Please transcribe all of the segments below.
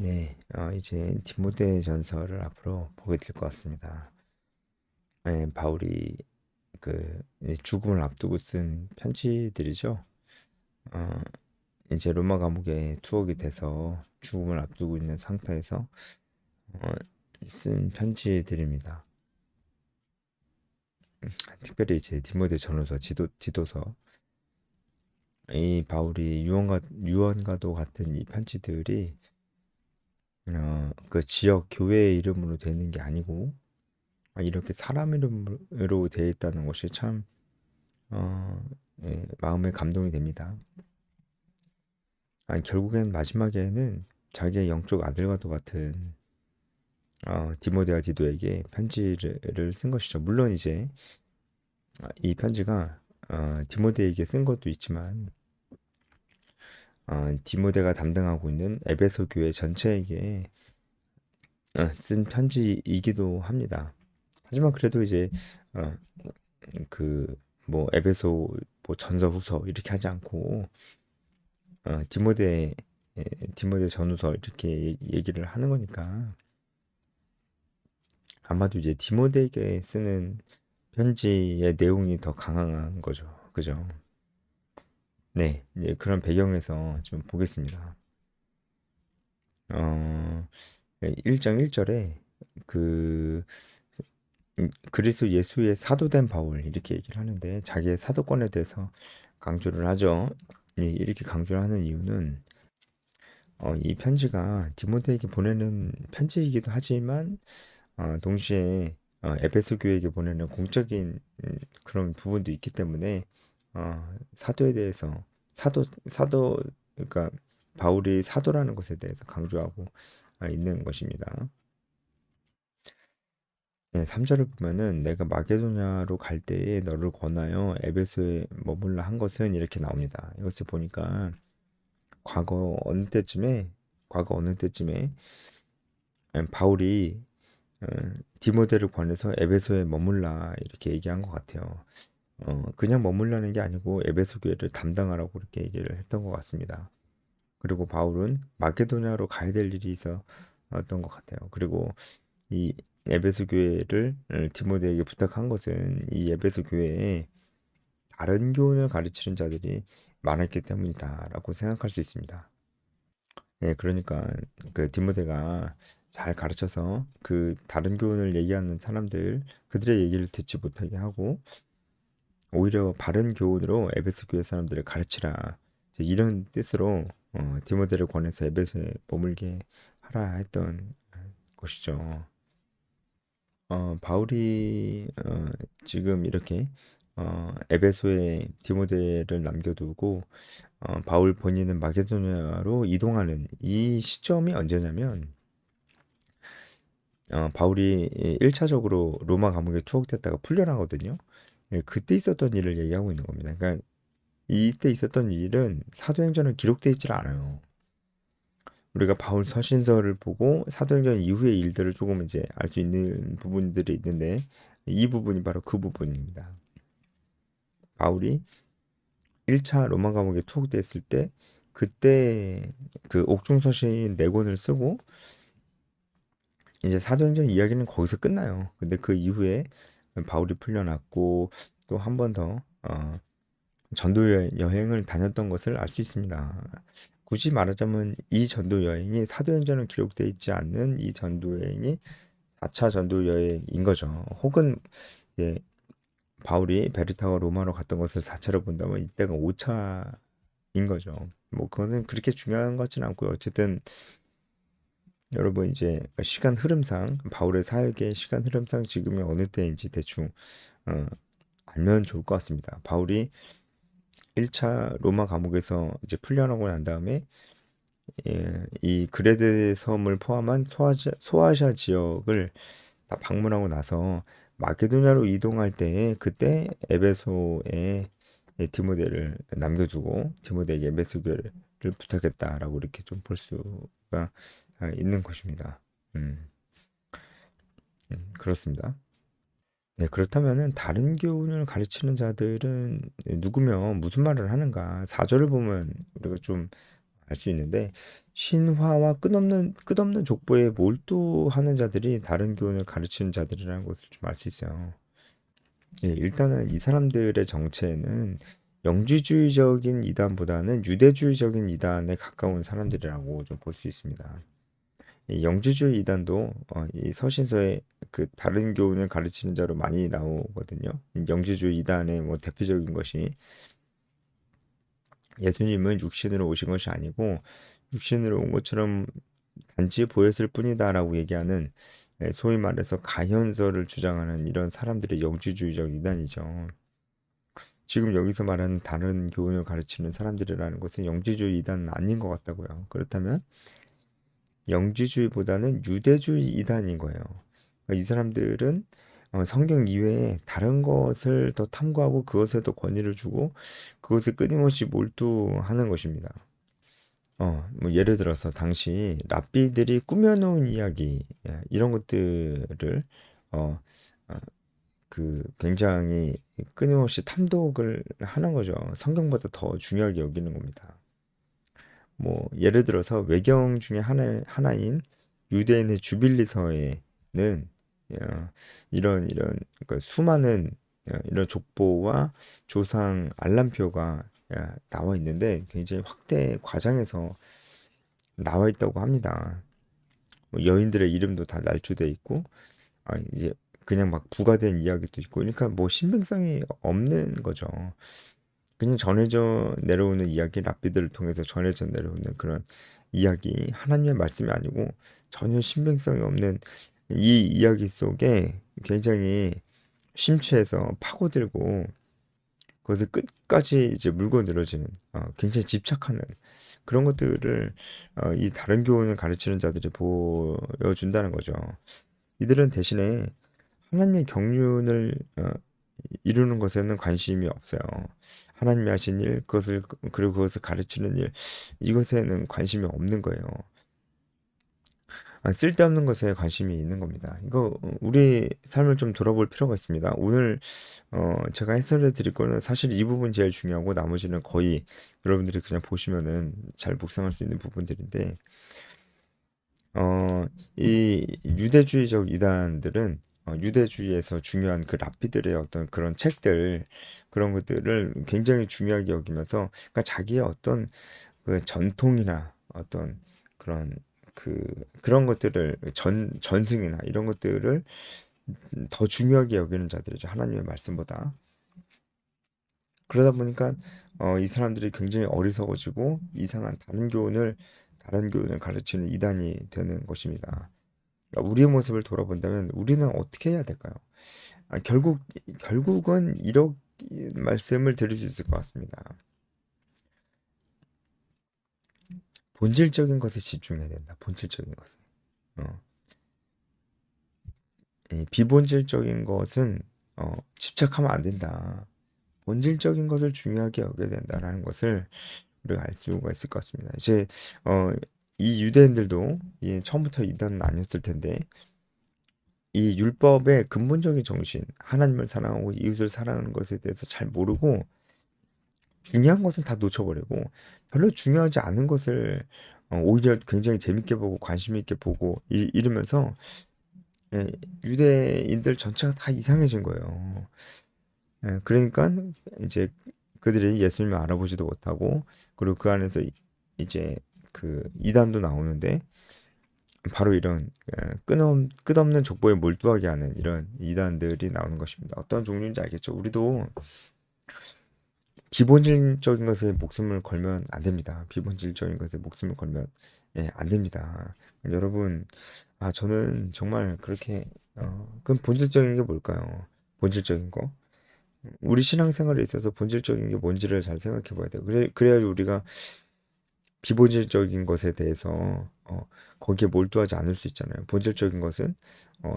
네, 이제 디모데 전서를 앞으로 보게 될 것 같습니다. 바울이 이제 죽음을 앞두고 쓴 편지들이죠. 어, 이제 로마 감옥에 투옥이 돼서 죽음을 앞두고 있는 상태에서 어, 쓴 편지들입니다. 특별히 이제 디모데 전후서, 지도서, 이 바울이 유언과도 같은 이 편지들이 그 지역 교회의 이름으로 되는 게 아니고 이렇게 사람 이름으로 되어 있다는 것이 참 어, 마음에 감동이 됩니다. 결국엔 마지막에는 자기의 영적 아들과도 같은 디모데와 디도에게 편지를 쓴 것이죠. 물론 이제 이 편지가 디모데에게 쓴 것도 있지만 디모데가 담당하고 있는 에베소 교회 전체에게 쓴 편지이기도 합니다. 하지만 그래도 이제 어, 그 뭐 에베소 뭐 전서 후서 이렇게 하지 않고 어, 디모데 디모데 전후서 이렇게 얘기를 하는 거니까 아마도 이제 디모데에게 쓰는 편지의 내용이 더 강한 거죠. 그죠? 네, 이제 그런 배경에서 좀 보겠습니다. 어, 1장 1절에 그 그리스도 예수의 사도된 바울 이렇게 얘기를 하는데 자기의 사도권에 대해서 강조를 하죠. 이렇게 강조를 하는 이유는 이 편지가 디모데에게 보내는 편지이기도 하지만 동시에 에베소 교회에게 보내는 공적인 그런 부분도 있기 때문에 사도에 대해서 사도 그러니까 바울이 사도라는 것에 대해서 강조하고 있는 것입니다. 네, 3절을 보면은 내가 마게도냐로 갈 때에 너를 권하여 에베소에 머물라 한 것은 이렇게 나옵니다. 이것을 보니까 과거 어느 때쯤에 과거 어느 때쯤에 바울이 어, 디모데를 권해서 에베소에 머물라 이렇게 얘기한 것 같아요. 그냥 머물라는 게 아니고 에베소 교회를 담당하라고 이렇게 얘기를 했던 것 같습니다. 그리고 바울은 마게도냐로 가야 될 일이 있었던 것 같아요. 그리고 이 에베소 교회를 디모데에게 부탁한 것은 이 에베소 교회에 다른 교훈을 가르치는 자들이 많았기 때문이다라고 생각할 수 있습니다. 예, 그러니까 그 디모데가 잘 가르쳐서 그 다른 교훈을 얘기하는 사람들 그들의 얘기를 듣지 못하게 하고 오히려 바른 교훈으로 에베소 교회 사람들을 가르치라 이런 뜻으로 디모데를 권해서 에베소에 머물게 하라 했던 것이죠. 바울이 지금 이렇게 에베소에 디모데를 남겨두고 바울 본인은 마게도냐로 이동하는 이 시점이 언제냐면 바울이 1차적으로 로마 감옥에 투옥됐다가 풀려나거든요. 예, 그때 있었던 일을 얘기하고 있는 겁니다. 그러니까 이때 있었던 일은 사도행전에 기록되어 있질 않아요. 우리가 바울 서신서를 보고 사도행전 이후의 일들을 조금 이제 알 수 있는 부분들이 있는데 이 부분이 바로 그 부분입니다. 바울이 1차 로마 감옥에 투옥됐을 때 그때 그 옥중서신 네 권을 쓰고 이제 사도행전 이야기는 거기서 끝나요. 근데 그 이후에 바울이 풀려났고 또 한 번 더 전도 여행을 다녔던 것을 알 수 있습니다. 굳이 말하자면 이 전도 여행이 사도행전에 기록되어 있지 않는 이 전도 여행이 4차 전도 여행인 거죠. 혹은 예, 바울이 베르타와 로마로 갔던 것을 4차로 본다면 이때가 5차인 거죠. 뭐 그거는 그렇게 중요한 것 같지는 않고요. 어쨌든 여러분 이제 시간 흐름상 바울의 사역의 시간 흐름상 지금이 어느 때인지 대충 어, 알면 좋을 것 같습니다. 바울이 1차 로마 감옥에서 이제 풀려나고 난 다음에 이 그레데 섬을 포함한 소아시아 지역을 다 방문하고 나서 마케도냐로 이동할 때에 그때 에베소에 디모데를 남겨두고 디모데에게 에베소 교회를 부탁했다라고 이렇게 좀 볼 수가 있는 것입니다. 음, 그렇습니다. 네, 그렇다면은 다른 교훈을 가르치는 자들은 누구며 무슨 말을 하는가? 4절을 보면 우리가 좀 알 수 있는데 신화와 끝없는 족보에 몰두하는 자들이 다른 교훈을 가르치는 자들이라는 것을 좀 알 수 있어요. 예, 일단은 이 사람들의 정체는 영지주의적인 이단보다는 유대주의적인 이단에 가까운 사람들이라고 좀 볼 수 있습니다. 이 영지주의 이단도 이 서신서에 그 다른 교훈을 가르치는 자로 많이 나오거든요. 이 영지주의 이단의 뭐 대표적인 것이 예수님은 육신으로 오신 것이 아니고 육신으로 온 것처럼 단지 보였을 뿐이다라고 얘기하는 소위 말해서 가현설을 주장하는 이런 사람들의 영지주의적 이단이죠. 지금 여기서 말하는 다른 교훈을 가르치는 사람들이라는 것은 영지주의 이단은 아닌 것 같다고요. 그렇다면 영지주의보다는 유대주의 이단인 거예요. 그러니까 이 사람들은 성경 이외에 다른 것을 더 탐구하고 그것에 더 권위를 주고 그것에 끊임없이 몰두하는 것입니다. 뭐 예를 들어서 당시 랍비들이 꾸며놓은 이야기 이런 것들을 어, 어, 그 굉장히 끊임없이 탐독을 하는 거죠. 성경보다 더 중요하게 여기는 겁니다. 뭐 예를 들어서 외경 중에 하나인 유대인의 주빌리서에는 이런 그러니까 수많은 이런 족보와 조상 알람표가 나와 있는데 굉장히 확대 과장해서 나와 있다고 합니다. 뭐 여인들의 이름도 다 날조돼 있고 이제 그냥 막 부가된 이야기도 있고 그러니까 뭐 신빙성이 없는 거죠. 그냥 전해져 내려오는 이야기, 랍비들을 통해서 전해져 내려오는 그런 이야기, 하나님의 말씀이 아니고 전혀 신빙성이 없는 이 이야기 속에 굉장히 심취해서 파고들고 그것을 끝까지 이제 물고 늘어지는 굉장히 집착하는 그런 것들을 이 다른 교훈을 가르치는 자들이 보여준다는 거죠. 이들은 대신에 하나님의 경륜을 이루는 것에는 관심이 없어요. 하나님이 하신 일, 그리고 그것을 가르치는 일, 이것에는 관심이 없는 거예요. 쓸데없는 것에 관심이 있는 겁니다. 이거 우리 삶을 좀 돌아볼 필요가 있습니다. 오늘 제가 해설해 드릴 거는 사실 이 부분 제일 중요하고 나머지는 거의 여러분들이 그냥 보시면은 잘 묵상할 수 있는 부분들인데 어, 이 유대주의적 이단들은 유대주의에서 중요한 그 랍비들의 어떤 그런 책들 그런 것들을 굉장히 중요하게 여기면서 그러니까 자기의 어떤 그 전통이나 어떤 그런 그런 것들을 전승이나 이런 것들을 더 중요하게 여기는 자들이죠. 하나님의 말씀보다. 그러다 보니까 이 사람들이 굉장히 어리석어지고 이상한 다른 교훈을 가르치는 이단이 되는 것입니다. 그러니까 우리의 모습을 돌아본다면 우리는 어떻게 해야 될까요? 결국은 이런 말씀을 드릴 수 있을 것 같습니다. 본질적인 것에 집중해야 된다. 본질적인 것에. 어, 비본질적인 것은 집착하면 안 된다. 본질적인 것을 중요하게 여겨야 된다라는 것을 우리가 알 수가 있을 것 같습니다. 이제 어, 이 유대인들도 처음부터 이단은 아니었을 텐데 이 율법의 근본적인 정신, 하나님을 사랑하고 이웃을 사랑하는 것에 대해서 잘 모르고 중요한 것은 다 놓쳐버리고 별로 중요하지 않은 것을 오히려 굉장히 재밌게 보고 관심 있게 보고 이러면서 예, 유대인들 전체가 다 이상해진 거예요. 그러니까 이제 그들이 예수님을 알아보지도 못하고 그리고 그 안에서 이제 그 이단도 나오는데 바로 이런 끝없는 족보에 몰두하게 하는 이런 이단들이 나오는 것입니다. 어떤 종류인지 알겠죠? 우리도 기본적인 것에 목숨을 걸면 안 됩니다. 비본질적인 것에 목숨을 걸면 안 됩니다. 여러분, 저는 정말 그렇게 그럼 본질적인 게 뭘까요? 본질적인 거? 우리 신앙생활에 있어서 본질적인 게 뭔지를 잘 생각해 봐야 돼요. 그래야 우리가 비본질적인 것에 대해서 거기에 몰두하지 않을 수 있잖아요. 본질적인 것은 어,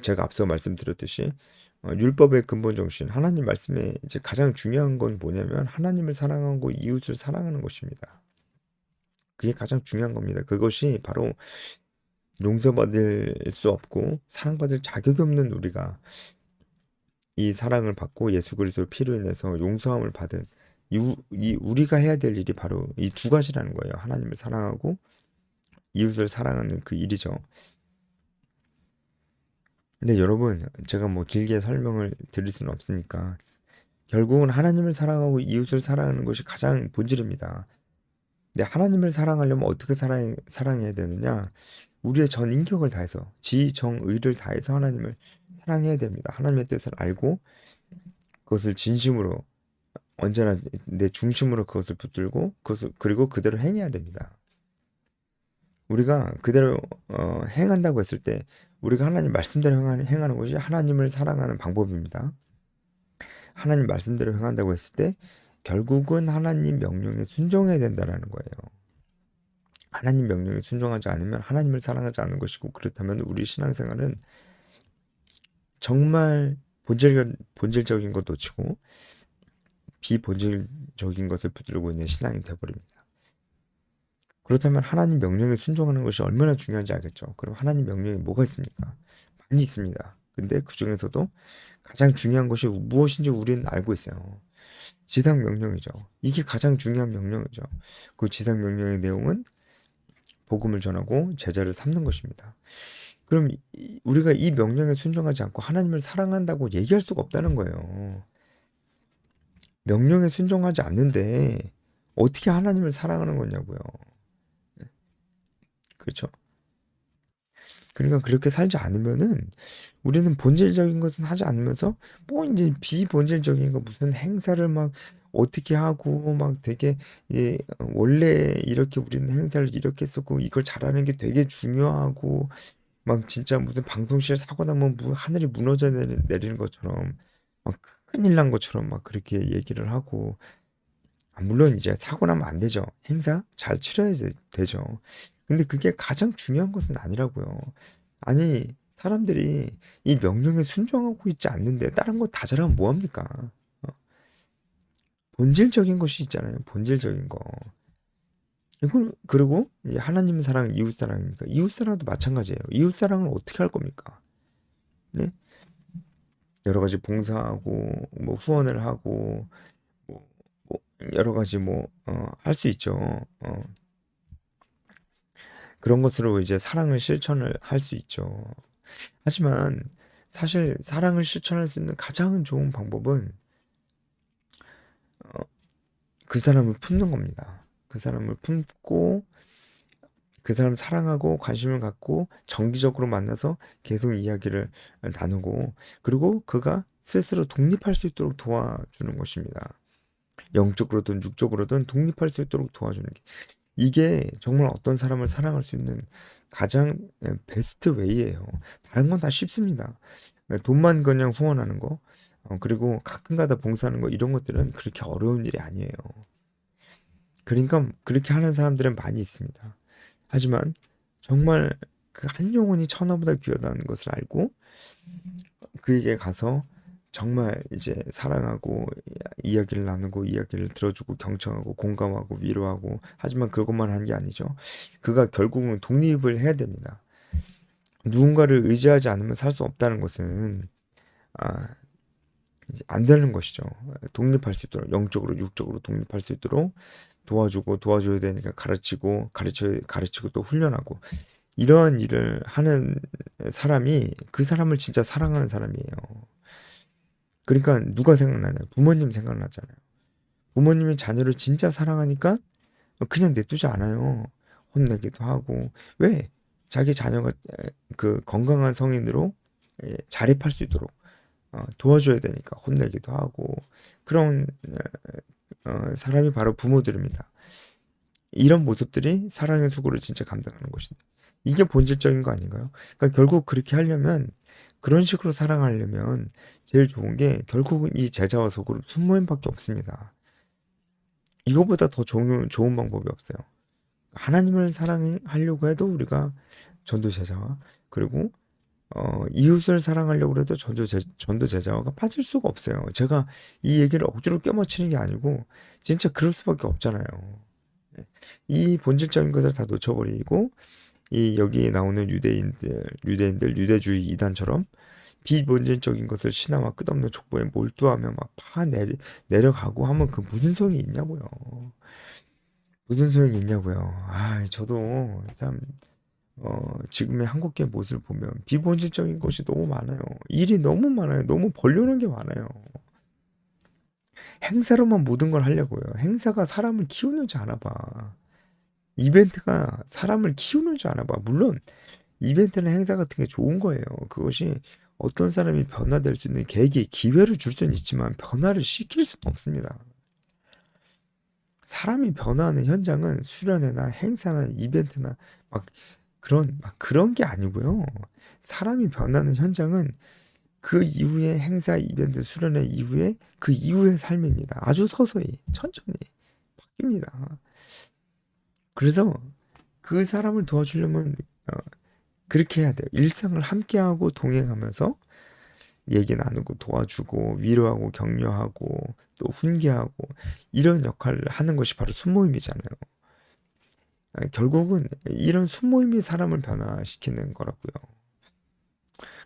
제가 앞서 말씀드렸듯이 율법의 근본 정신, 하나님 말씀에 이제 가장 중요한 건 뭐냐면 하나님을 사랑하고 이웃을 사랑하는 것입니다. 그게 가장 중요한 겁니다. 그것이 바로 용서받을 수 없고 사랑받을 자격이 없는 우리가 이 사랑을 받고 예수 그리스도의 피로 인해서 용서함을 받은 우리가 해야 될 일이 바로 이 두 가지라는 거예요. 하나님을 사랑하고 이웃을 사랑하는 그 일이죠. 근데 여러분, 제가 뭐 길게 설명을 드릴 수는 없으니까 결국은 하나님을 사랑하고 이웃을 사랑하는 것이 가장 본질입니다. 근데 하나님을 사랑하려면 어떻게 사랑해야 되느냐? 우리의 전 인격을 다해서 지정의를 다해서 하나님을 사랑해야 됩니다. 하나님의 뜻을 알고 그것을 진심으로 언제나 내 중심으로 그것을 붙들고 그것을 그리고 그대로 행해야 됩니다. 우리가 그대로 행한다고 했을 때 우리가 하나님 말씀대로 행하는 것이 하나님을 사랑하는 방법입니다. 하나님 말씀대로 행한다고 했을 때 결국은 하나님 명령에 순종해야 된다는 거예요. 하나님 명령에 순종하지 않으면 하나님을 사랑하지 않는 것이고, 그렇다면 우리 신앙생활은 정말 본질적인 것 놓치고 비본질적인 것을 붙들고 있는 신앙이 되어버립니다. 그렇다면 하나님 명령에 순종하는 것이 얼마나 중요한지 알겠죠? 그럼 하나님 명령이 뭐가 있습니까? 많이 있습니다. 근데 그 중에서도 가장 중요한 것이 무엇인지 우리는 알고 있어요. 지상 명령이죠. 이게 가장 중요한 명령이죠. 그 지상 명령의 내용은 복음을 전하고 제자를 삼는 것입니다. 그럼 우리가 이 명령에 순종하지 않고 하나님을 사랑한다고 얘기할 수가 없다는 거예요. 명령에 순종하지 않는데 어떻게 하나님을 사랑하는 거냐고요. 그렇죠? 그러니까 그렇게 살지 않으면은 우리는 본질적인 것은 하지 않으면서 뭐 이제 비본질적인 거 무슨 행사를 막 어떻게 하고 막 되게 원래 이렇게 우리는 행사를 이렇게 했었고 이걸 잘하는 게 되게 중요하고 막 진짜 무슨 방송실 사고 나면 하늘이 무너져 내리는 것처럼 막 큰일 난 것처럼 막 그렇게 얘기를 하고, 물론 이제 사고 나면 안 되죠. 행사 잘 치러야 되죠. 근데 그게 가장 중요한 것은 아니라고요. 아니, 사람들이 이 명령에 순종하고 있지 않는데 다른 거 다 잘하면 뭐 합니까? 어? 본질적인 것이 있잖아요. 본질적인 거. 그리고 하나님 사랑, 이웃 사랑이니까 이웃 사랑도 마찬가지예요. 이웃 사랑을 어떻게 할 겁니까? 네? 여러 가지 봉사하고 뭐 후원을 하고 뭐, 뭐 여러 가지 뭐 할 수 있죠. 그런 것으로 이제 사랑을 실천을 할 수 있죠. 하지만 사실 사랑을 실천할 수 있는 가장 좋은 방법은 어, 그 사람을 품는 겁니다. 그 사람을 품고 그 사람 사랑하고 관심을 갖고 정기적으로 만나서 계속 이야기를 나누고, 그리고 그가 스스로 독립할 수 있도록 도와주는 것입니다. 영적으로든 육적으로든 독립할 수 있도록 도와주는 게, 이게 정말 어떤 사람을 사랑할 수 있는 가장 베스트 웨이예요. 다른 건 다 쉽습니다. 돈만 그냥 후원하는 거, 그리고 가끔가다 봉사하는 거, 이런 것들은 그렇게 어려운 일이 아니에요. 그러니까 그렇게 하는 사람들은 많이 있습니다. 하지만 정말 그 한 영혼이 천하보다 귀하다는 것을 알고 그에게 가서 정말 이제 사랑하고 이야기를 나누고 이야기를 들어주고 경청하고 공감하고 위로하고, 하지만 그것만 한 게 아니죠. 그가 결국은 독립을 해야 됩니다. 누군가를 의지하지 않으면 살 수 없다는 것은 아, 이제 안 되는 것이죠. 독립할 수 있도록 영적으로 육적으로 독립할 수 있도록 도와주고, 도와줘야 되니까 가르치고 또 훈련하고, 이러한 일을 하는 사람이 그 사람을 진짜 사랑하는 사람이에요. 그러니까 누가 생각나나요? 부모님 생각나잖아요. 부모님이 자녀를 진짜 사랑하니까 그냥 내두지 않아요. 혼내기도 하고. 왜? 자기 자녀가 그 건강한 성인으로 자립할 수 있도록 도와줘야 되니까 혼내기도 하고. 그런 사람이 바로 부모들입니다. 이런 모습들이 사랑의 수고를 진짜 감당하는 것인데, 이게 본질적인 거 아닌가요? 그러니까 결국 그렇게 하려면, 그런 식으로 사랑하려면 제일 좋은 게 결국은 이 제자와 소그룹 순모임밖에 없습니다. 이거보다 더 좋은 방법이 없어요. 하나님을 사랑하려고 해도 우리가 전도 제자와, 그리고 이웃을 사랑하려고 해도 전도 제자와가 빠질 수가 없어요. 제가 이 얘기를 억지로 껴맞추는 게 아니고 진짜 그럴 수밖에 없잖아요. 이 본질적인 것을 다 놓쳐버리고 이 여기에 나오는 유대인들 유대주의 이단처럼 비본질적인 것을 신화와 끝없는 족보에 몰두하며 막 내려가고 하면 그 무슨 소용이 있냐고요. 무슨 소용이 있냐고요. 저도 참 지금의 한국계 모습을 보면 비본질적인 것이 너무 많아요. 일이 너무 많아요. 너무 벌려놓은 게 많아요. 행사로만 모든 걸 하려고요. 행사가 사람을 키우는 줄 아나 봐. 이벤트가 사람을 키우는 줄 아나 봐. 물론 이벤트나 행사 같은 게 좋은 거예요. 그것이 어떤 사람이 변화될 수 있는 계기, 기회를 줄 수는 있지만 변화를 시킬 수는 없습니다. 사람이 변화하는 현장은 수련회나 행사나 이벤트나 막 그런 게 아니고요. 사람이 변하는 현장은 그 이후에 행사, 이벤트, 수련회 이후에 그 이후의 삶입니다. 아주 서서히, 천천히 바뀝니다. 그래서 그 사람을 도와주려면 그렇게 해야 돼요. 일상을 함께하고 동행하면서 얘기 나누고 도와주고 위로하고 격려하고 또 훈계하고 이런 역할을 하는 것이 바로 순모임이잖아요. 결국은 이런 순모임이 사람을 변화시키는 거라고요.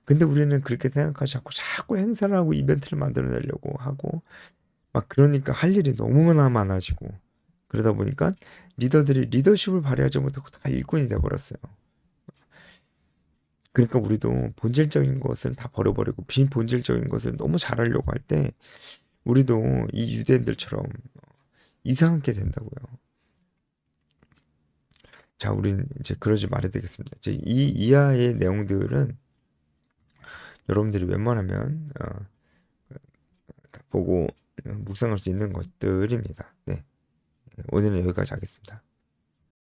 근데 우리는 그렇게 생각하지 않고 자꾸 행사를 하고 이벤트를 만들어내려고 하고 막 그러니까 할 일이 너무나 많아지고 그러다 보니까 리더들이 리더십을 발휘하지 못하고 다 일꾼이 돼버렸어요. 그러니까 우리도 본질적인 것을 다 버려버리고 비본질적인 것을 너무 잘하려고 할 때 우리도 이 유대인들처럼 이상하게 된다고요. 자, 우린 이제 그러지 말아야 되겠습니다. 이제 이 이하의 내용들은 여러분들이 웬만하면 다 보고 묵상할 수 있는 것들입니다. 네, 오늘은 여기까지 하겠습니다.